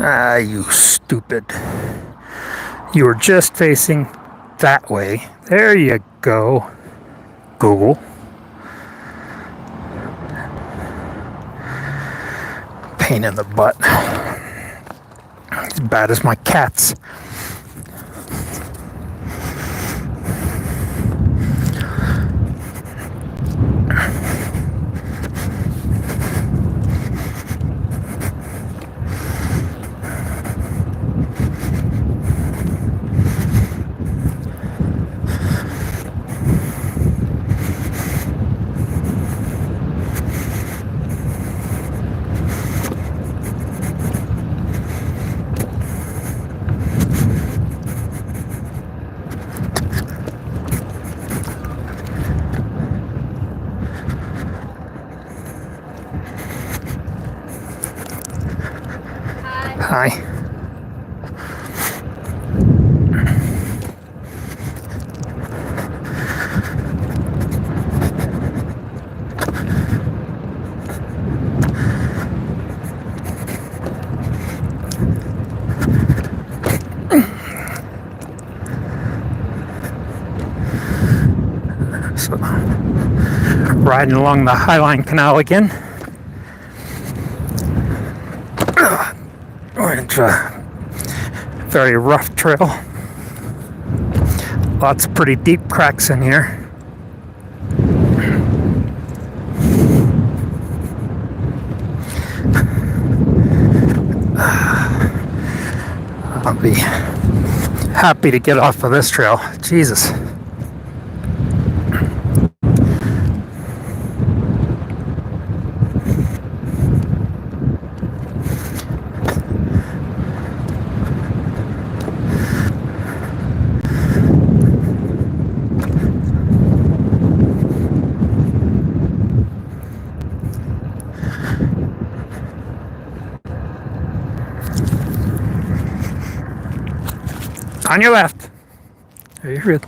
Ah, you stupid. You were just facing that way. There you go, Google. Pain in the butt. As bad as my cats. Hi. So, riding along the Highline Canal again. It's a very rough trail. Lots of pretty deep cracks in here. I'll be happy to get off of this trail. Jesus. On your left. There you're good.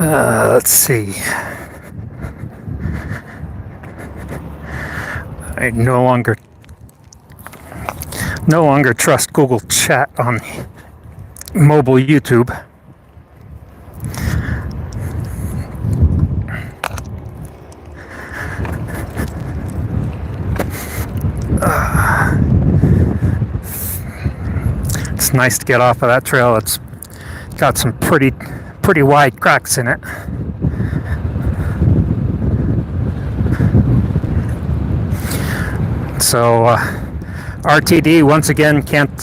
Let's see. I no longer trust Google Chat on mobile YouTube. It's nice to get off of that trail. It's got some pretty wide cracks in it. So RTD once again can't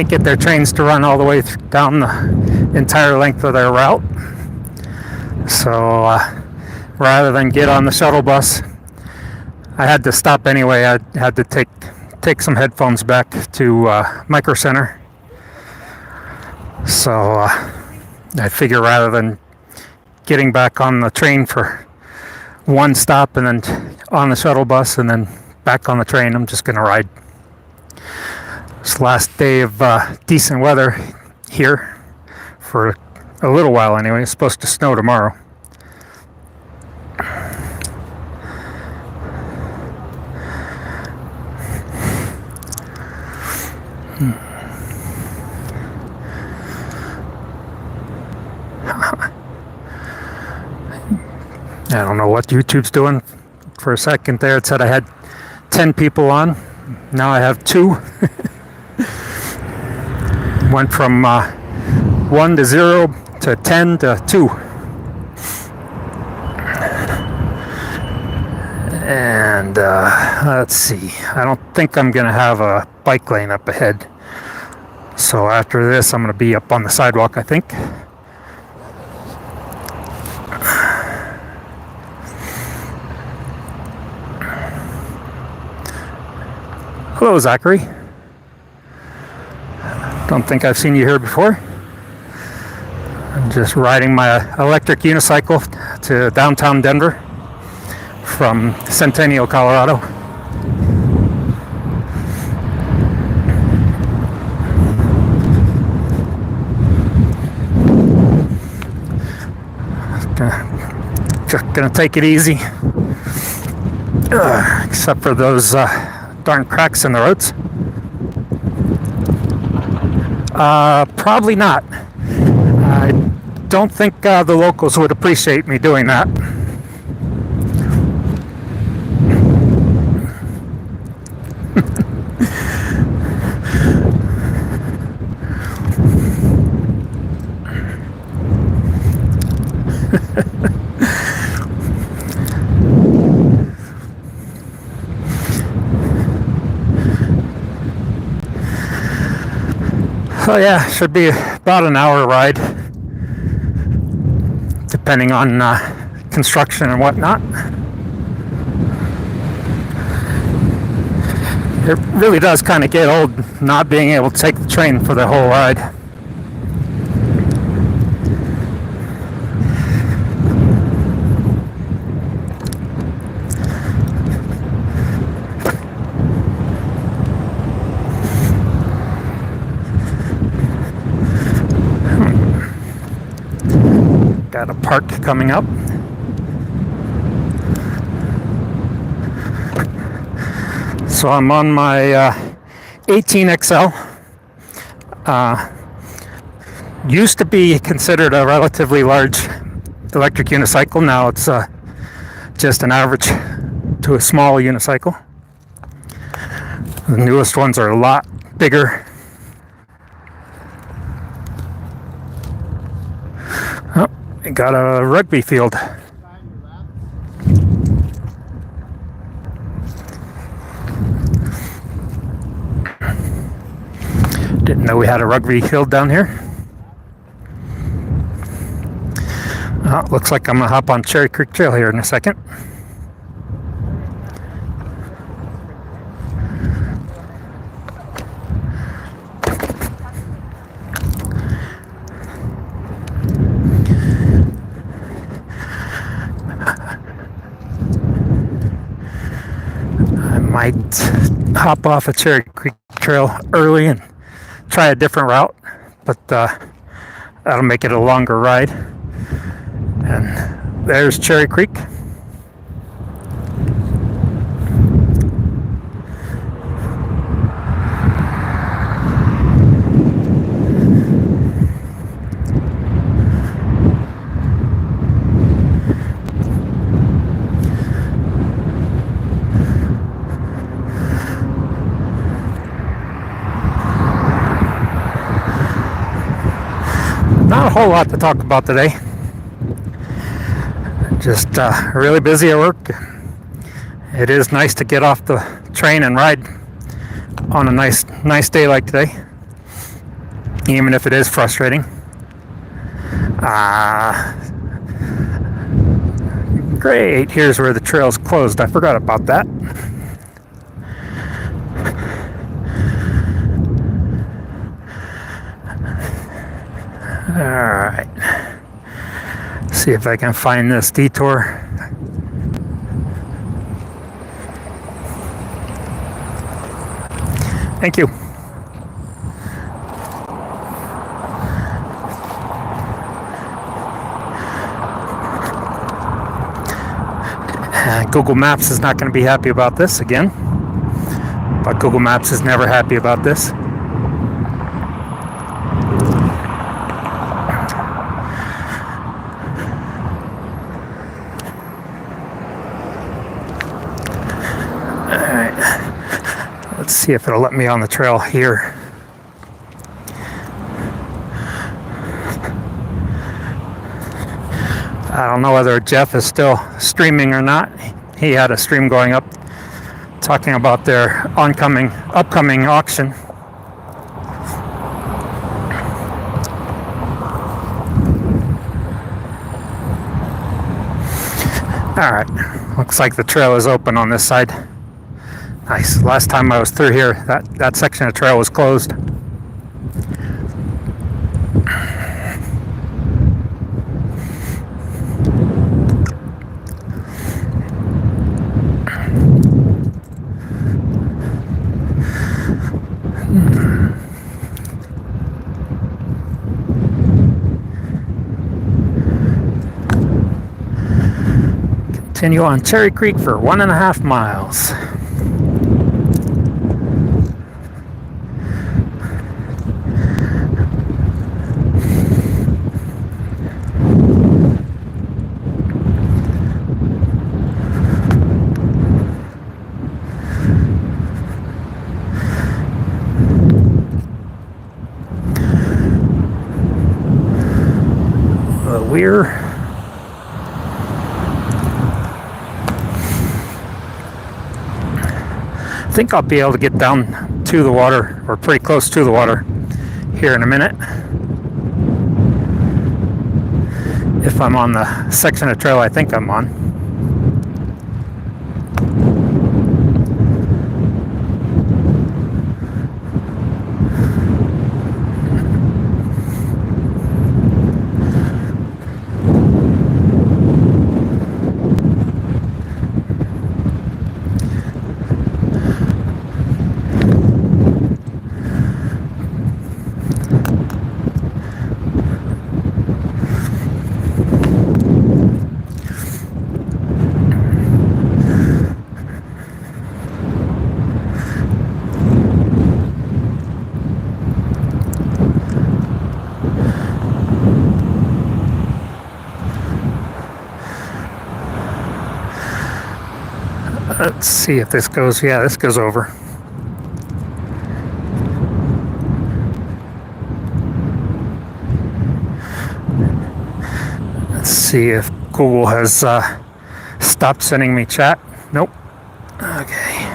get their trains to run all the way down the entire length of their route. So rather than get on the shuttle bus, I had to stop anyway. I had to take some headphones back to Micro Center. So I figure rather than getting back on the train for one stop and then on the shuttle bus and then back on the train, I'm just going to ride. It's the last day of decent weather here for a little while anyway. It's supposed to snow tomorrow. I don't know what YouTube's doing. For a second there, it said I had 10 people on. Now I have 2. Went from 1 to 0 to 10 to 2. And let's see. I don't think I'm going to have a bike lane up ahead. So after this, I'm going to be up on the sidewalk, I think. Hello, Zachary. Don't think I've seen you here before. I'm just riding my electric unicycle to downtown Denver from Centennial, Colorado. Just gonna take it easy. Except for those darn cracks in the roads. Probably not. I don't think the locals would appreciate me doing that. So yeah, should be about an hour ride, depending on construction and whatnot. It really does kind of get old not being able to take the train for the whole ride. Got a park coming up. So I'm on my 18XL. Used to be considered a relatively large electric unicycle. Now it's just an average to a small unicycle. The newest ones are a lot bigger. Oh, I got a rugby field. Didn't know we had a rugby field down here. Looks like I'm gonna hop on Cherry Creek Trail here in a second. I might hop off a Cherry Creek Trail early and try a different route, but that'll make it a longer ride. And there's Cherry Creek. Not a whole lot to talk about today. Just really busy at work. It is nice to get off the train and ride on a nice day like today, even if it is frustrating. Great, here's where the trail's closed. I forgot about that. Alright, see if I can find this detour. Thank you. Google Maps is not going to be happy about this again, but Google Maps is never happy about this. Let's see if it'll let me on the trail here. I don't know whether Jeff is still streaming or not. He had a stream going up talking about their upcoming auction. Alright, looks like the trail is open on this side. Nice. Last time I was through here, that section of trail was closed. Continue on Cherry Creek for 1.5 miles. The Weir. I think I'll be able to get down to the water, or pretty close to the water, here in a minute. If I'm on the section of trail I think I'm on. Let's see if this goes. Yeah, this goes over. Let's see if Google has stopped sending me chat. Nope. Okay.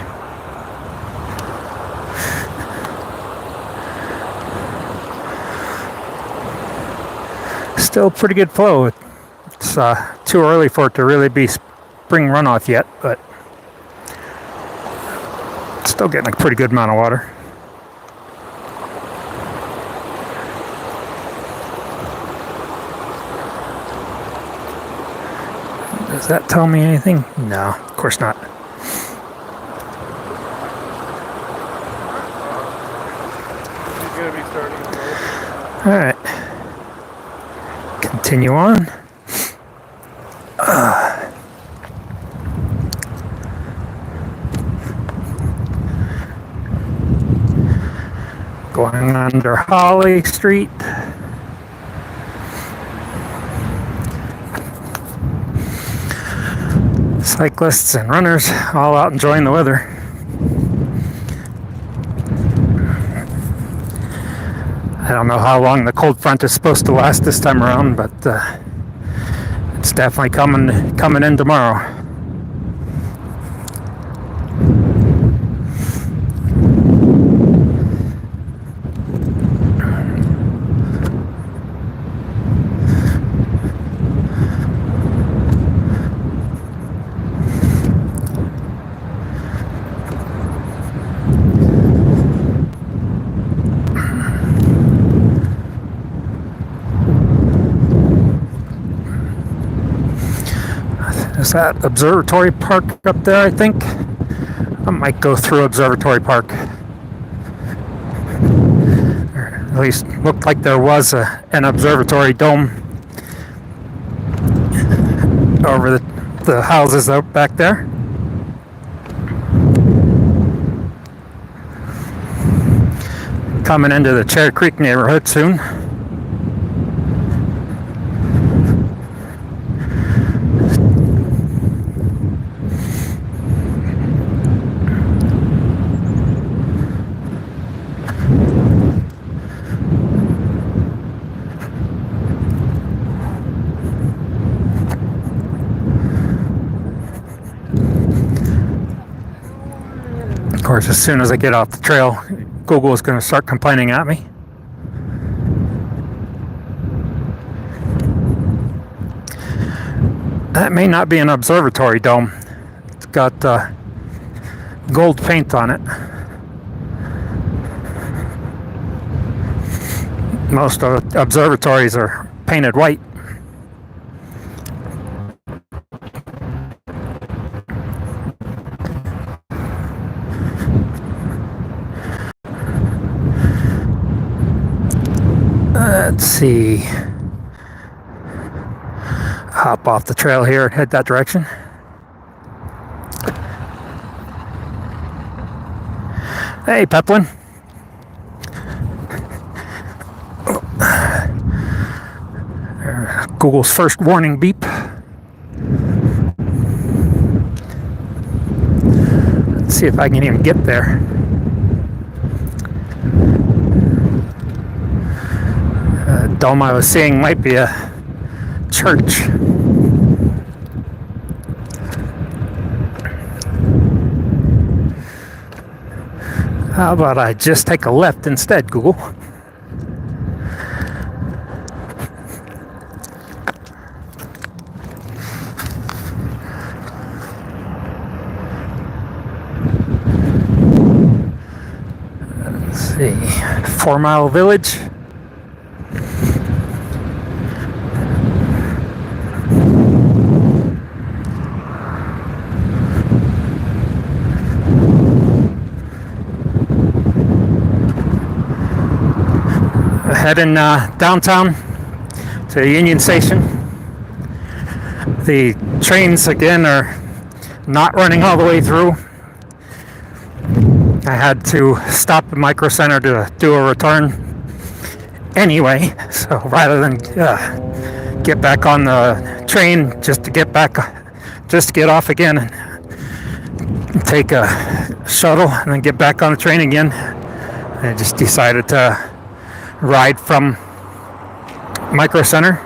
Still pretty good flow. It's too early for it to really be spring runoff yet, but still getting a pretty good amount of water. Does that tell me anything? No, of course not. All right. Continue on. Going under Holly Street. Cyclists and runners all out enjoying the weather. I don't know how long the cold front is supposed to last this time around, but it's definitely coming in tomorrow. Is that Observatory Park up there, I think? I might go through Observatory Park. Or at least looked like there was an observatory dome over the houses out back there. Coming into the Cherry Creek neighborhood soon. Of course, as soon as I get off the trail, Google is going to start complaining at me. That may not be an observatory dome. It's got gold paint on it. Most observatories are painted white. Let's see. Hop off the trail here and head that direction. Hey, Peplin. Google's first warning beep. Let's see if I can even get there. Dome I was seeing might be a church. How about I just take a left instead, Google? Let's see, 4 Mile Village. Heading downtown to Union Station. The trains again are not running all the way through. I had to stop at Micro Center to do a return anyway, so rather than get back on the train just to get off again and take a shuttle and then get back on the train again, I just decided to ride from Micro Center.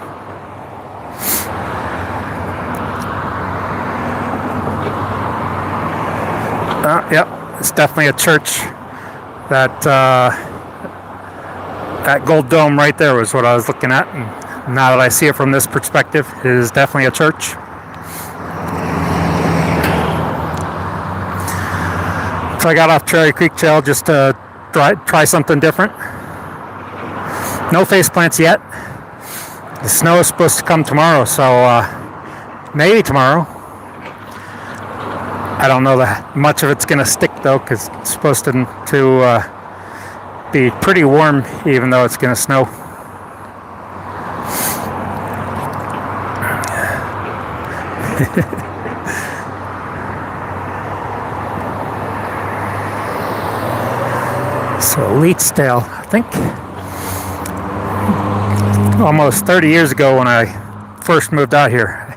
Yep, it's definitely a church. That gold dome right there was what I was looking at, and now that I see it from this perspective, it is definitely a church. So I got off Cherry Creek Trail just to try something different. No face plants yet. The snow is supposed to come tomorrow, so maybe tomorrow. I don't know that much of it's going to stick though, because it's supposed to be pretty warm even though it's going to snow. So Leetsdale, I think. Almost 30 years ago when I first moved out here,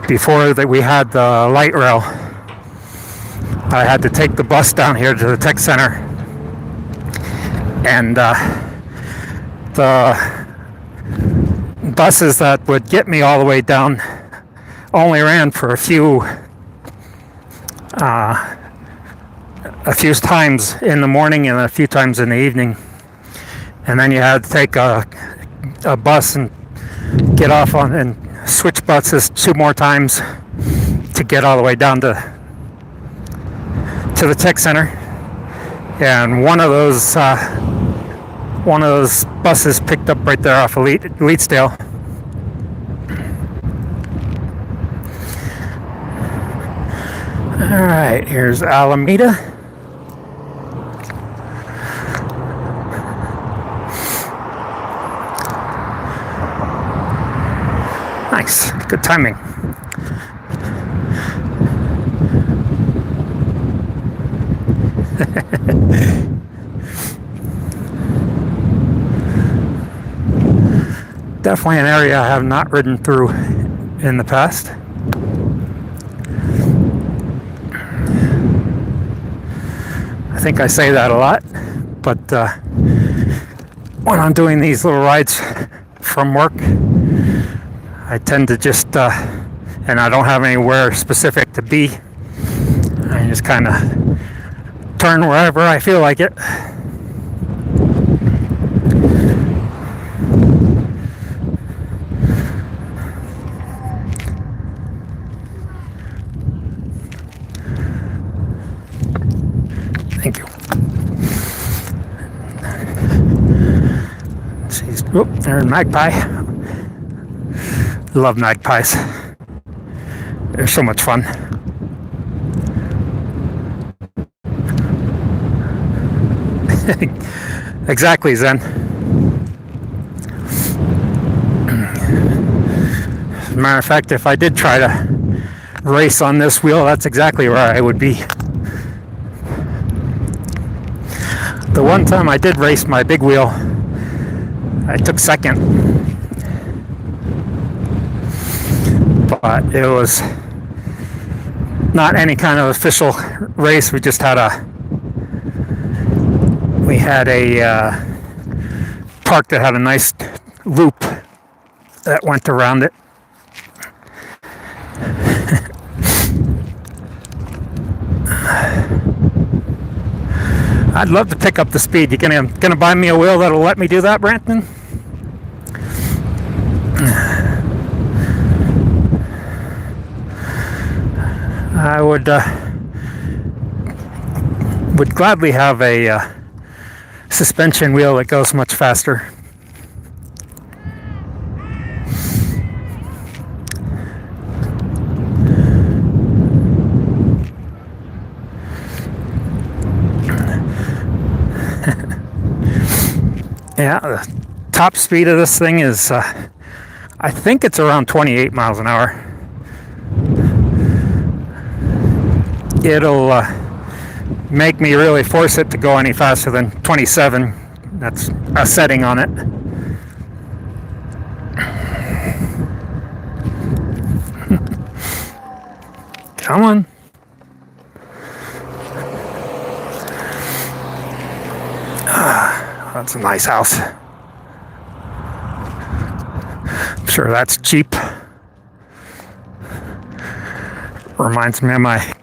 before that we had the light rail, I had to take the bus down here to the tech center, and the buses that would get me all the way down only ran for a few times in the morning and a few times in the evening, and then you had to take a bus and get off on and switch buses 2 more times to get all the way down to the tech center. And one of those buses picked up right there off of Leetsdale. All right, here's Alameda. Nice, good timing. Definitely an area I have not ridden through in the past. I think I say that a lot, but when I'm doing these little rides from work, I tend to just, and I don't have anywhere specific to be, I just kind of turn wherever I feel like it. Thank you. Oh, there's Magpie. Love magpies. They're so much fun. Exactly, Zen. As a matter of fact, if I did try to race on this wheel, that's exactly where I would be. The one time I did race my big wheel, I took second, but it was not any kind of official race. We just had a park that had a nice loop that went around it. I'd love to pick up the speed. You gonna buy me a wheel that'll let me do that, Branton? I would gladly have a suspension wheel that goes much faster. Yeah, the top speed of this thing is, I think it's around 28 miles an hour. It'll make me really force it to go any faster than 27. That's a setting on it. Come on. That's a nice house. I'm sure that's cheap. Reminds me of my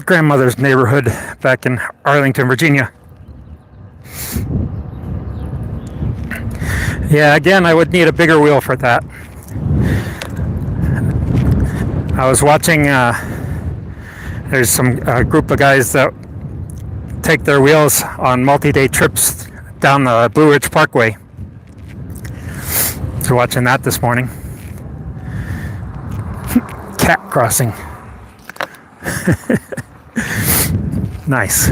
grandmother's neighborhood back in Arlington, Virginia. Yeah, again, I would need a bigger wheel for that. I was watching, there's some group of guys that take their wheels on multi-day trips down the Blue Ridge Parkway. So watching that this morning. Cat crossing. Nice.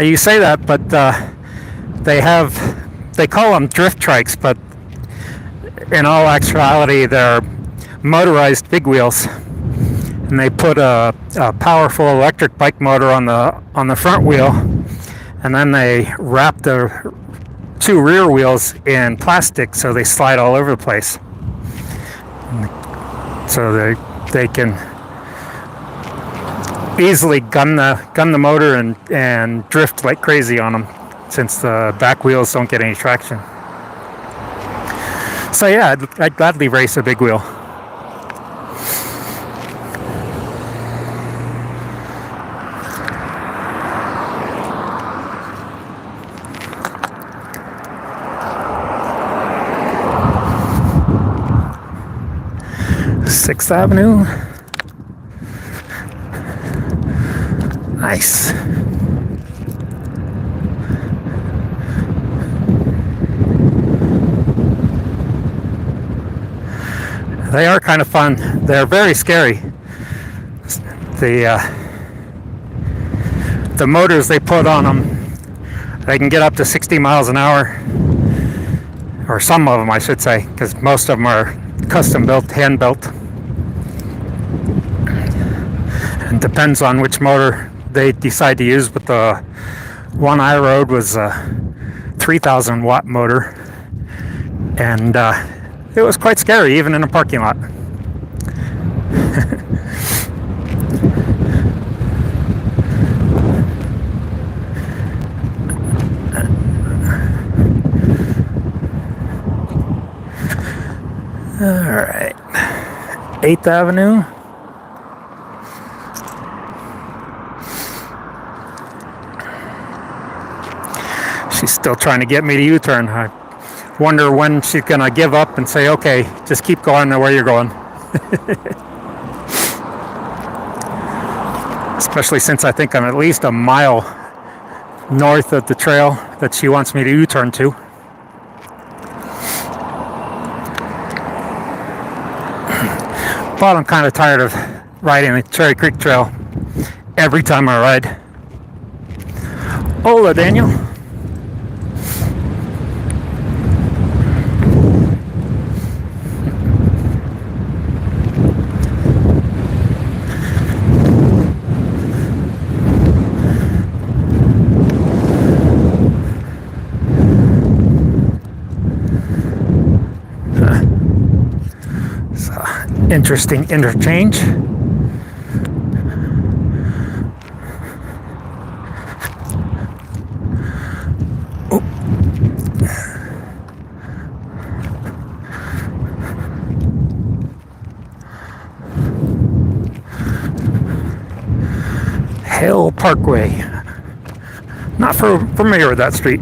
You say that, but they call them drift trikes, but in all actuality they're motorized big wheels. And they put a powerful electric bike motor on the front wheel, and then they wrap the two rear wheels in plastic so they slide all over the place. So they can easily gun the motor and drift like crazy on them, since the back wheels don't get any traction. So yeah, I'd gladly race a big wheel. Sixth Avenue. Nice. They are kind of fun. They're very scary. The motors they put on them, they can get up to 60 miles an hour, or some of them I should say, because most of them are custom built, hand built. And depends on which motor they decide to use, but the one I rode was a 3,000 watt motor, and it was quite scary even in a parking lot. All right, 8th Avenue. She's still trying to get me to U-turn. I wonder when she's gonna give up and say, okay, just keep going to where you're going. Especially since I think I'm at least a mile north of the trail that she wants me to U-turn to. But I'm kind of tired of riding the Cherry Creek Trail every time I ride. Hola, Daniel. interesting interchange. Oh. Hill Parkway. Not familiar with that street.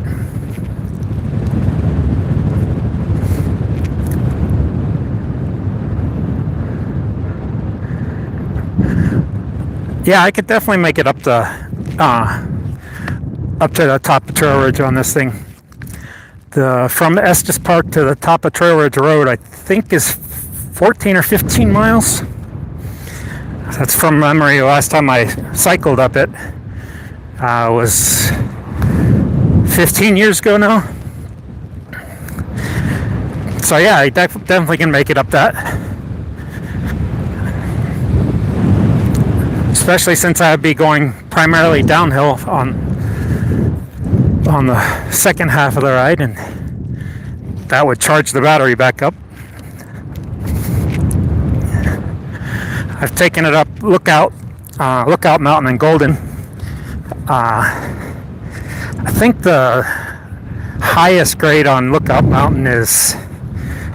Yeah, I could definitely make it up to the top of Trail Ridge on this thing. From Estes Park to the top of Trail Ridge Road, I think is 14 or 15 miles. That's from memory. Last time I cycled up it was 15 years ago now. So yeah, I definitely can make it up that. Especially since I'd be going primarily downhill on the second half of the ride, and that would charge the battery back up. I've taken it up Lookout Mountain and Golden. I think the highest grade on Lookout Mountain is,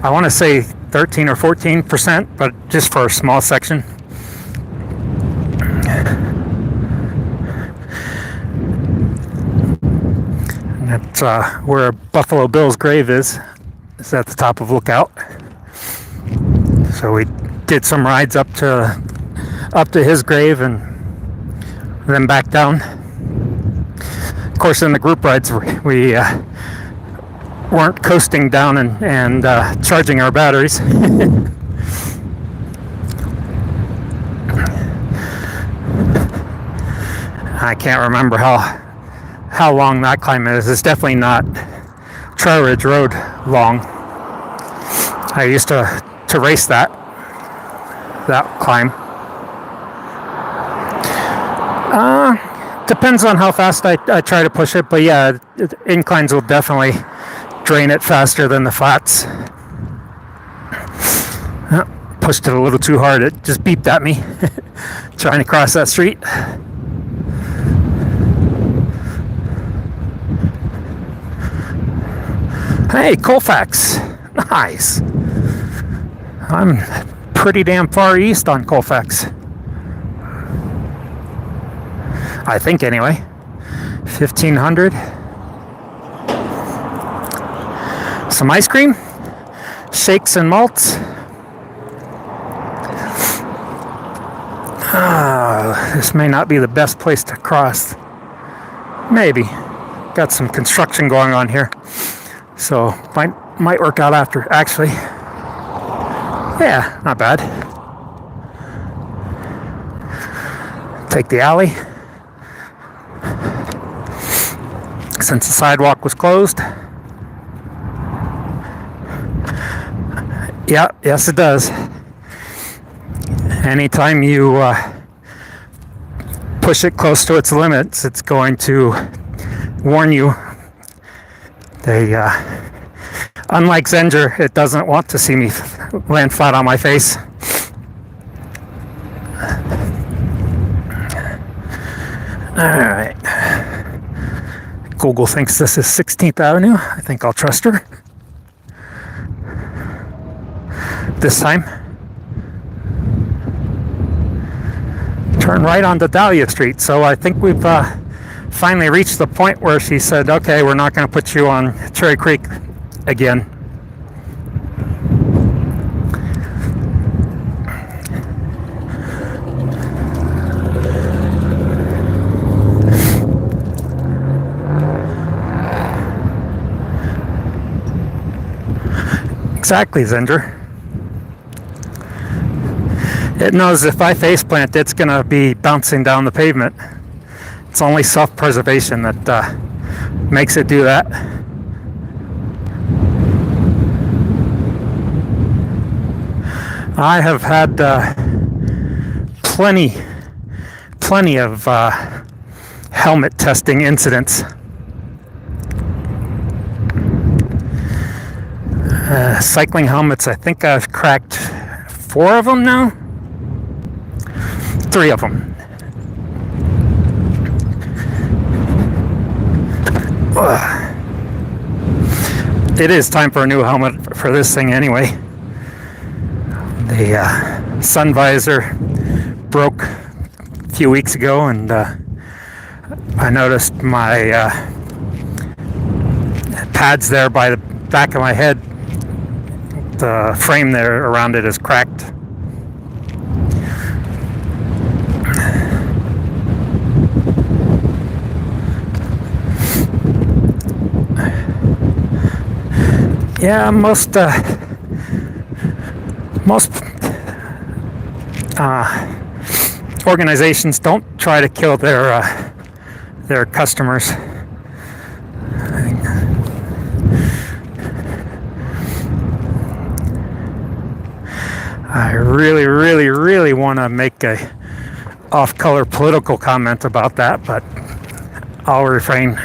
I want to say 13 or 14%, but just for a small section. And that's where Buffalo Bill's grave is at the top of Lookout. So we did some rides up to his grave and then back down. Of course, in the group rides, we weren't coasting down and charging our batteries. I can't remember how long that climb is. It's definitely not Trail Ridge Road long. I used to race that climb. Depends on how fast I try to push it, but yeah, inclines will definitely drain it faster than the flats. Pushed it a little too hard. It just beeped at me trying to cross that street. Hey, Colfax. Nice. I'm pretty damn far east on Colfax. I think anyway. 1500. Some ice cream. Shakes and malts. This may not be the best place to cross. Maybe. Got some construction going on here. So might work out after. Actually. Yeah, not bad. Take the alley. Since the sidewalk was closed. Yeah, yes it does. Anytime you push it close to its limits, it's going to warn you. They, unlike Zenger, it doesn't want to see me land flat on my face. Alright. Google thinks this is 16th Avenue. I think I'll trust her. This time. Turn right onto Dahlia Street. So I think we've finally reached the point where she said, okay, we're not going to put you on Cherry Creek again. Exactly, Zenger. It knows if I faceplant, it's going to be bouncing down the pavement. It's only self-preservation that makes it do that. I have had plenty of helmet testing incidents. Cycling helmets, I think I've cracked 4 of them now? 3 of them. It is time for a new helmet for this thing anyway. The sun visor broke a few weeks ago, and I noticed my pads there by the back of my head, the frame there around it is cracked. Yeah, most organizations don't try to kill their customers. I really want to make a off-color political comment about that, but I'll refrain.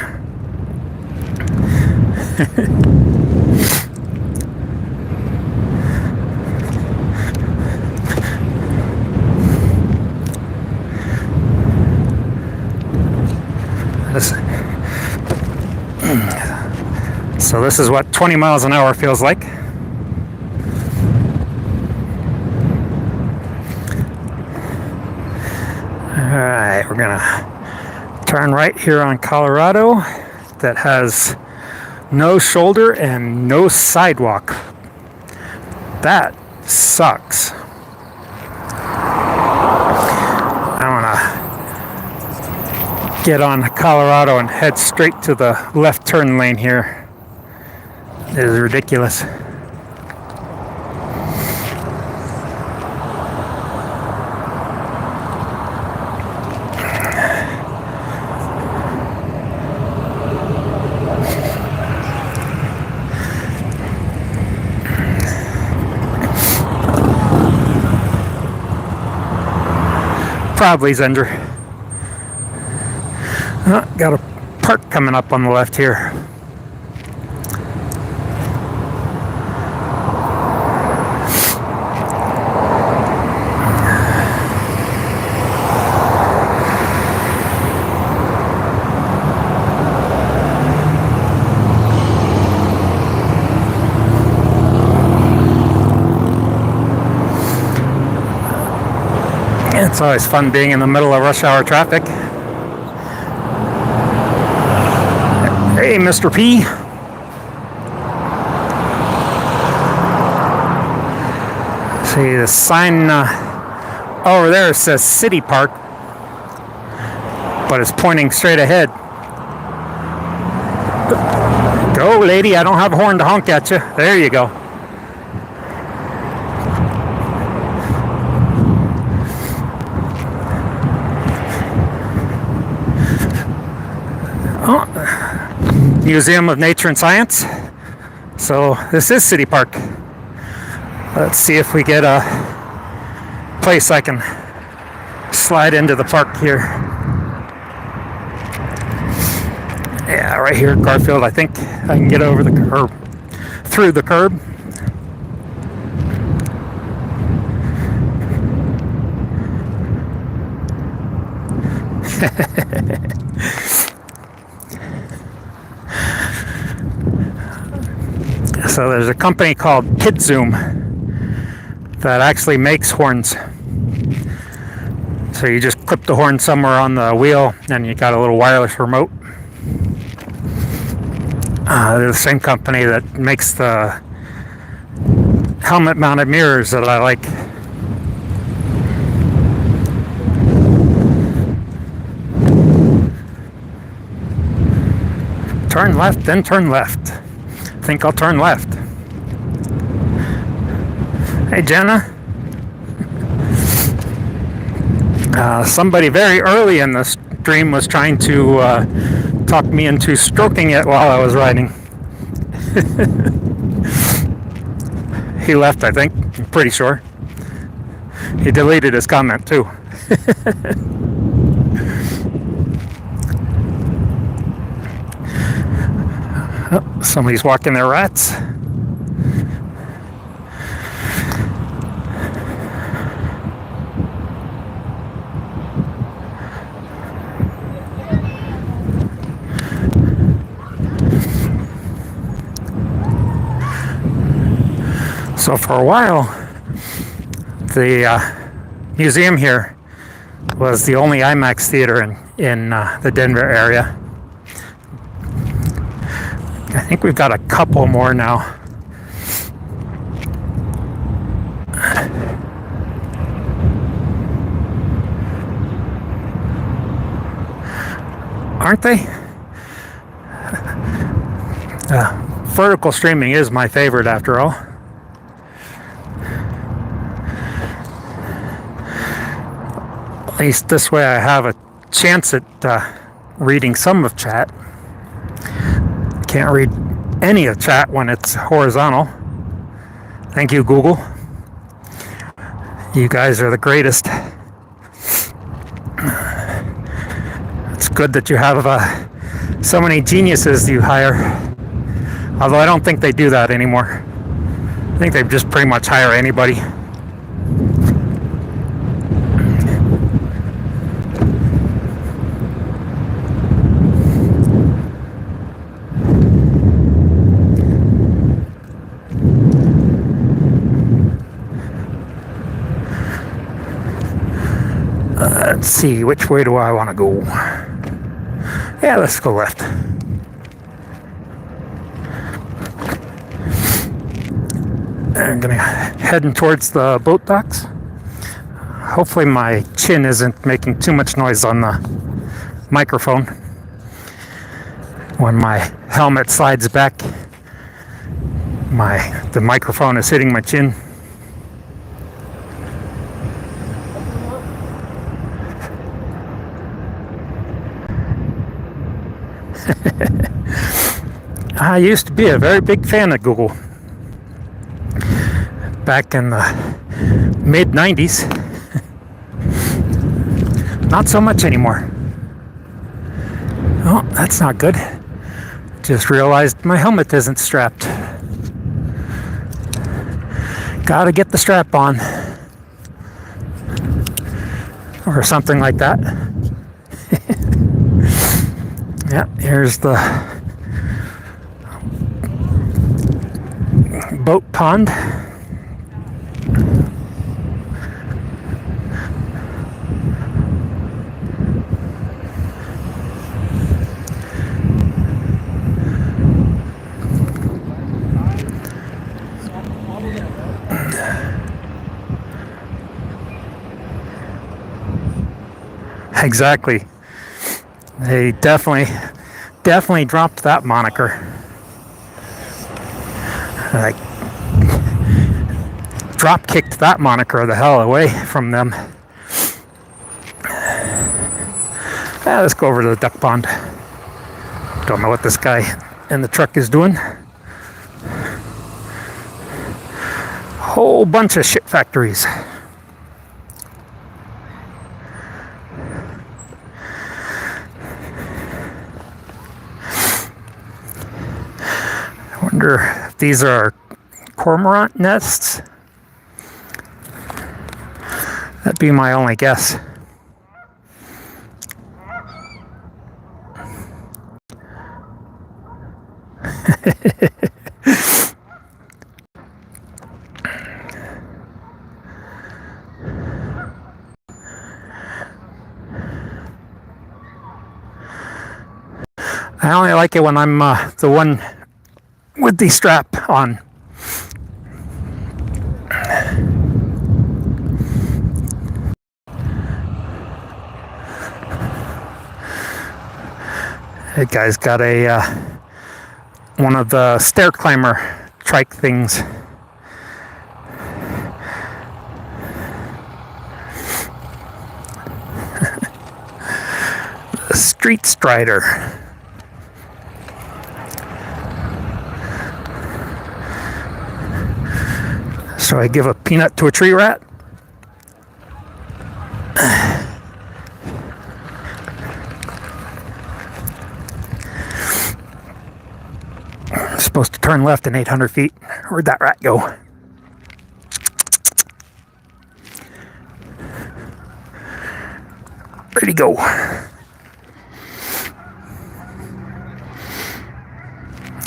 So this is what 20 miles an hour feels like. Alright, we're gonna turn right here on Colorado that has no shoulder and no sidewalk. That sucks. I wanna get on Colorado and head straight to the left turn lane here. It is ridiculous. Probably Zender. Got a park coming up on the left here. It's always fun being in the middle of rush hour traffic. Hey, Mr. P. See, the sign over there says City Park, but it's pointing straight ahead. Go, lady, I don't have a horn to honk at you. There you go. Museum of Nature and Science. So this is City Park. Let's see if we get a place I can slide into the park here. Yeah, right here at Garfield. I think I can get over the curb, through the curb. So there's a company called PitZoom that actually makes horns. So you just clip the horn somewhere on the wheel and you got a little wireless remote. They're the same company that makes the helmet mounted mirrors that I like. Turn left, then turn left. I think I'll turn left. Hey, Jenna. Somebody very early in the stream was trying to talk me into stroking it while I was riding. He left, I think. I'm pretty sure. He deleted his comment, too. Oh, somebody's walking their rats. So for a while, the museum here was the only IMAX theater in the Denver area. I think we've got a couple more now. Aren't they? Vertical streaming is my favorite after all. At least this way I have a chance at reading some of chat. Can't read any of chat when it's horizontal. Thank you, Google. You guys are the greatest. It's good that you have so many geniuses you hire. Although I don't think they do that anymore. I think they just pretty much hire anybody. Let's see, which way do I want to go? Yeah, let's go left. I'm gonna heading towards the boat docks. Hopefully my chin isn't making too much noise on the microphone. When my helmet slides back, the microphone is hitting my chin. I used to be a very big fan of Google back in the mid-90s. Not so much anymore. Oh, that's not good. Just realized my helmet isn't strapped. Gotta get the strap on. Or something like that. Yeah, here's the boat pond. Exactly. They definitely dropped that moniker. Like, drop kicked that moniker the hell away from them. Let's go over to the duck pond. Don't know what this guy in the truck is doing. Whole bunch of shit factories. I wonder if these are cormorant nests. That'd be my only guess. I only like it when I'm the one with the strap on. That guy's got a one of the stair climber trike things. The street strider. So I give a peanut to a tree rat? I'm supposed to turn left in 800 feet. Where'd that rat go? Where'd he go?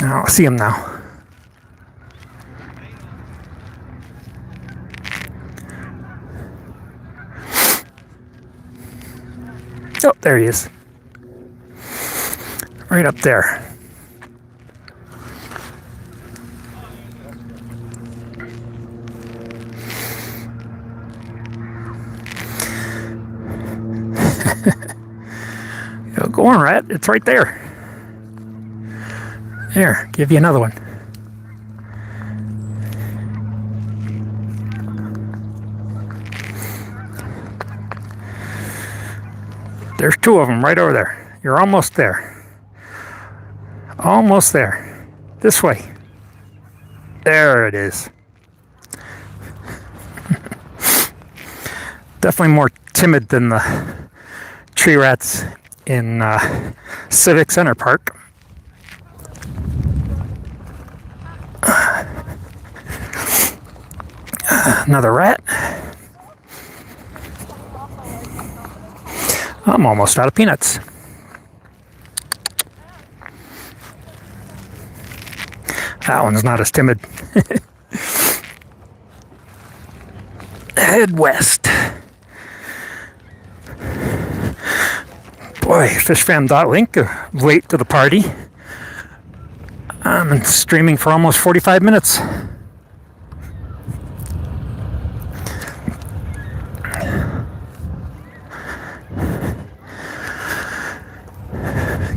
Oh, I see him now. Oh, there he is. Right up there. Go on, rat. It's right there. Here, give you another one. There's two of them right over there. You're almost there. Almost there. This way. There it is. Definitely more timid than the tree rats in Civic Center Park. Another rat. I'm almost out of peanuts. That one's not as timid. Head west. Boy, fishfam.link, late to the party. I'm streaming for almost 45 minutes.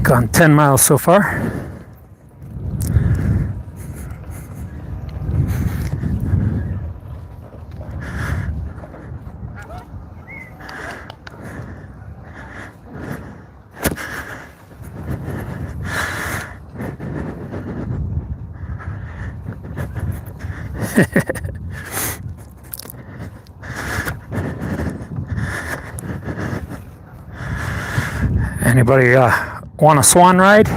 Gone 10 miles so far. Anybody want a swan ride?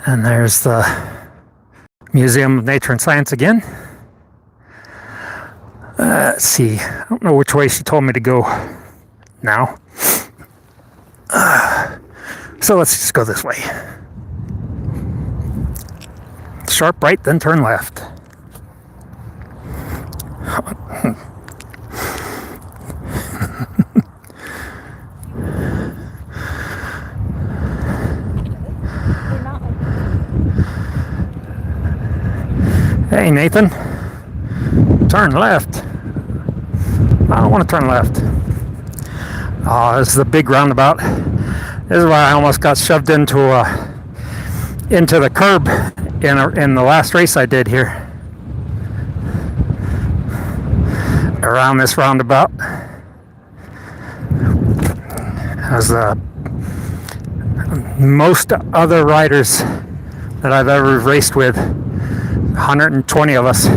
And there's the Museum of Nature and Science again. Let's see. I don't know which way she told me to go now. So let's just go this way. Sharp right, then turn left. Hey, Nathan. Turn left. I don't want to turn left. Oh, this is a big roundabout. This is why I almost got shoved into the curb in the last race I did here. Around this roundabout. As most other riders that I've ever raced with, 120 of us,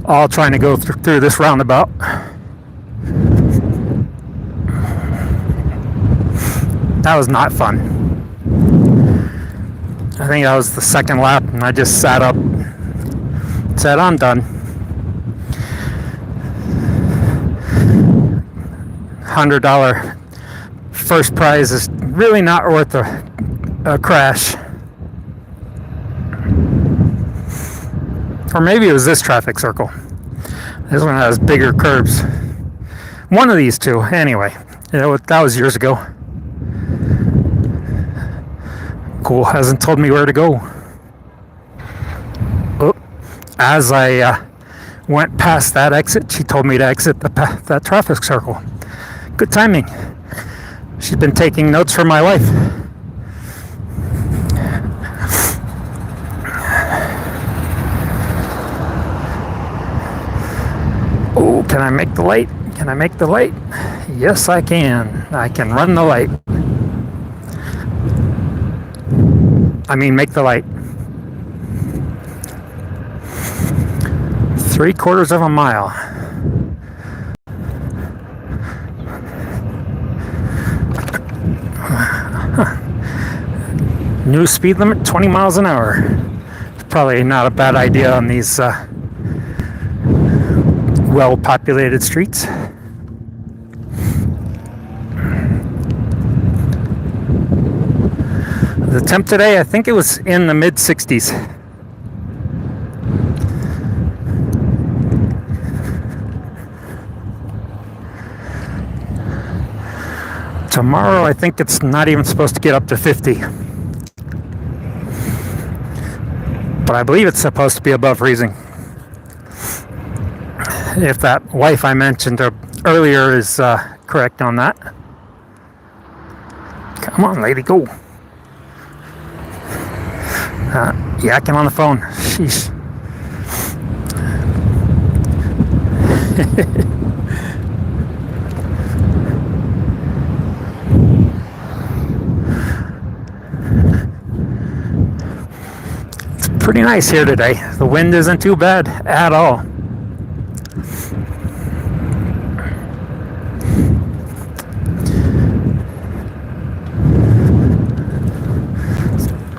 all trying to go through this roundabout. That was not fun. I think that was the second lap, and I just sat up, said, I'm done. $100 first prize is really not worth a crash. Or maybe it was this traffic circle. This one has bigger curbs. One of these two, anyway. That was years ago. Cool, hasn't told me where to go. Oh, as I went past that exit, she told me to exit that traffic circle. Good timing. She's been taking notes for my life. Oh, can I make the light? Can I make the light? Yes, I can. I can run the light. I mean, make the light. 3/4 of a mile. New speed limit, 20 miles an hour. It's probably not a bad idea on these well-populated streets. The temp today, I think it was in the mid-60s. Tomorrow, I think it's not even supposed to get up to 50. But I believe it's supposed to be above freezing. If that wife I mentioned earlier is correct on that. Come on, lady, go. Yakking on the phone. Sheesh. It's pretty nice here today. The wind isn't too bad at all.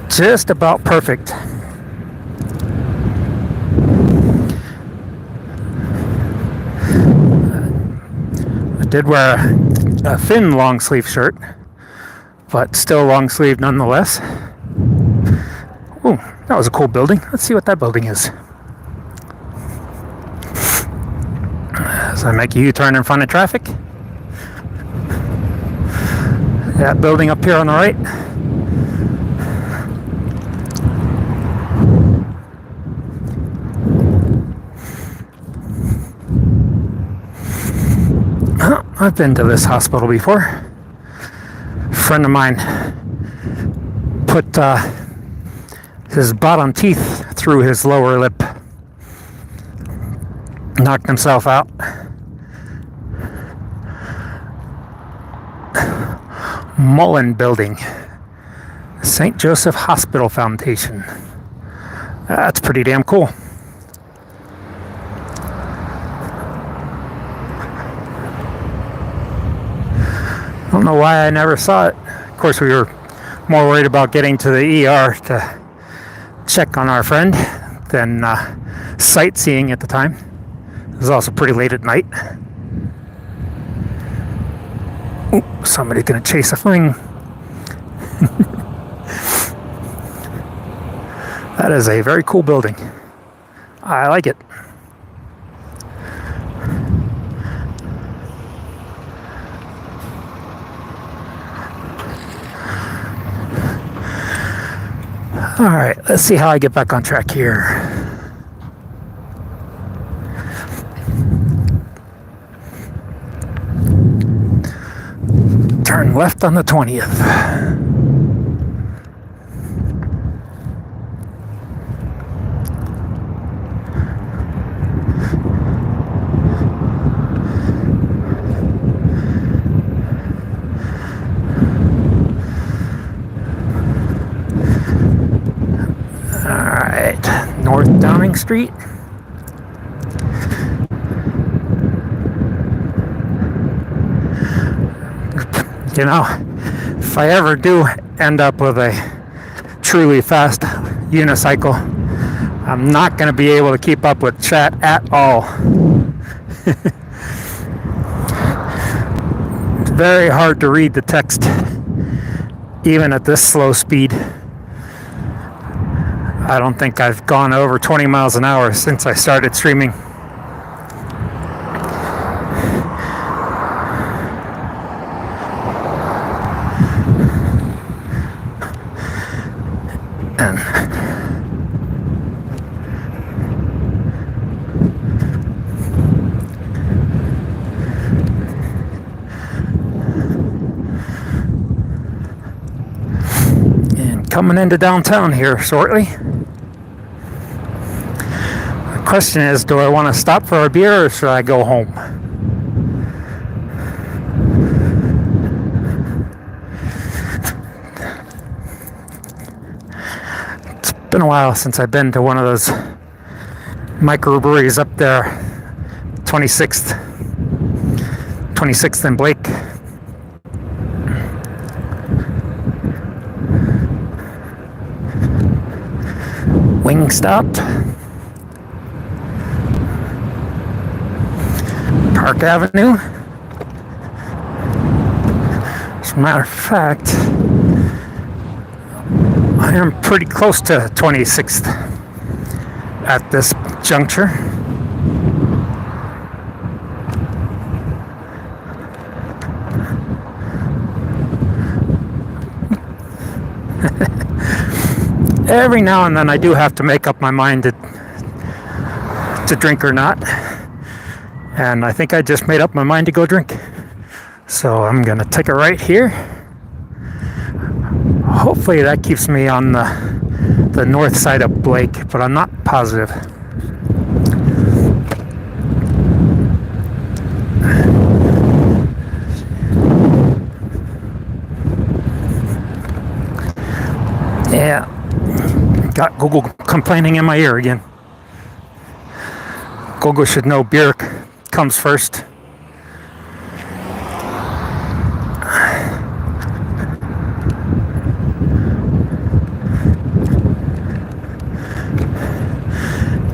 Just about perfect. I did wear a thin long sleeve shirt, but still long sleeve nonetheless. Oh, that was a cool building. Let's see what that building is. As I make a U-turn in front of traffic. That building up here on the right. I've been to this hospital before. A friend of mine put his bottom teeth through his lower lip. Knocked himself out. Mullen Building. St. Joseph Hospital Foundation. That's pretty damn cool. I don't know why I never saw it. Of course, we were more worried about getting to the ER to check on our friend than sightseeing at the time. It was also pretty late at night. Ooh, somebody's gonna chase a thing. That is a very cool building. I like it. All right, let's see how I get back on track here. Turn left on the 20th. North Downing Street. You know, if I ever do end up with a truly fast unicycle, I'm not going to be able to keep up with chat at all. It's very hard to read the text, even at this slow speed. I don't think I've gone over 20 miles an hour since I started streaming. And coming into downtown here shortly. Question is, do I want to stop for a beer or should I go home? It's been a while since I've been to one of those microbreweries up there, 26th and Blake. Wingstop. Park Avenue. As a matter of fact, I am pretty close to 26th at this juncture. Every now and then I do have to make up my mind to drink or not. And I think I just made up my mind to go drink. So I'm gonna take a right here. Hopefully that keeps me on the north side of Blake, but I'm not positive. Yeah, got Google complaining in my ear again. Google should know beer comes first.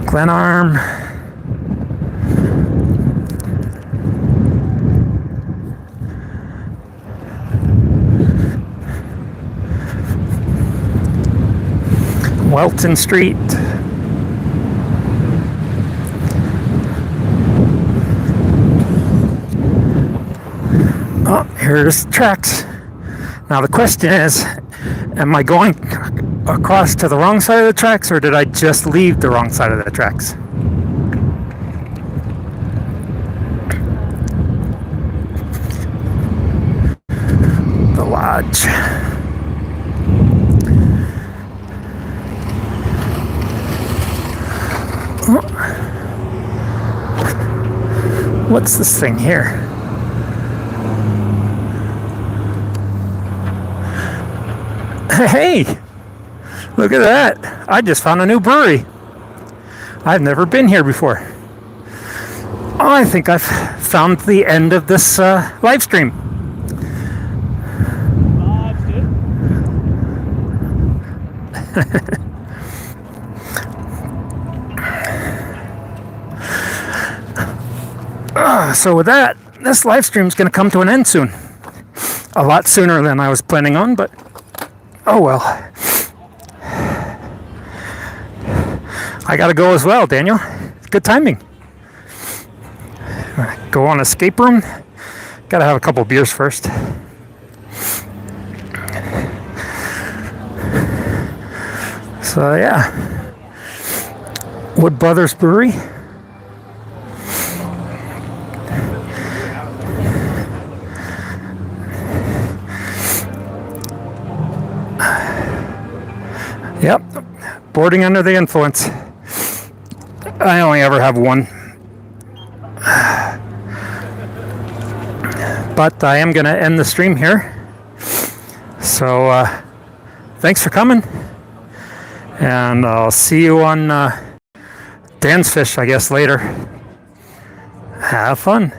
Glenarm. Welton Street. Oh, here's the tracks. Now the question is, am I going across to the wrong side of the tracks, or did I just leave the wrong side of the tracks? The lodge. Oh. What's this thing here? Hey, look at that. I just found a new brewery. I've never been here before. I think I've found the end of this live stream. So with that, this live stream is going to come to an end soon. A lot sooner than I was planning on, but oh well. I gotta go as well, Daniel. Good timing. Go on escape room. Gotta have a couple beers first. So yeah. Wood Brothers Brewery. Yep, boarding under the influence. I only ever have one. But I am going to end the stream here. So, thanks for coming. And I'll see you on Dan's Fish, I guess, later. Have fun.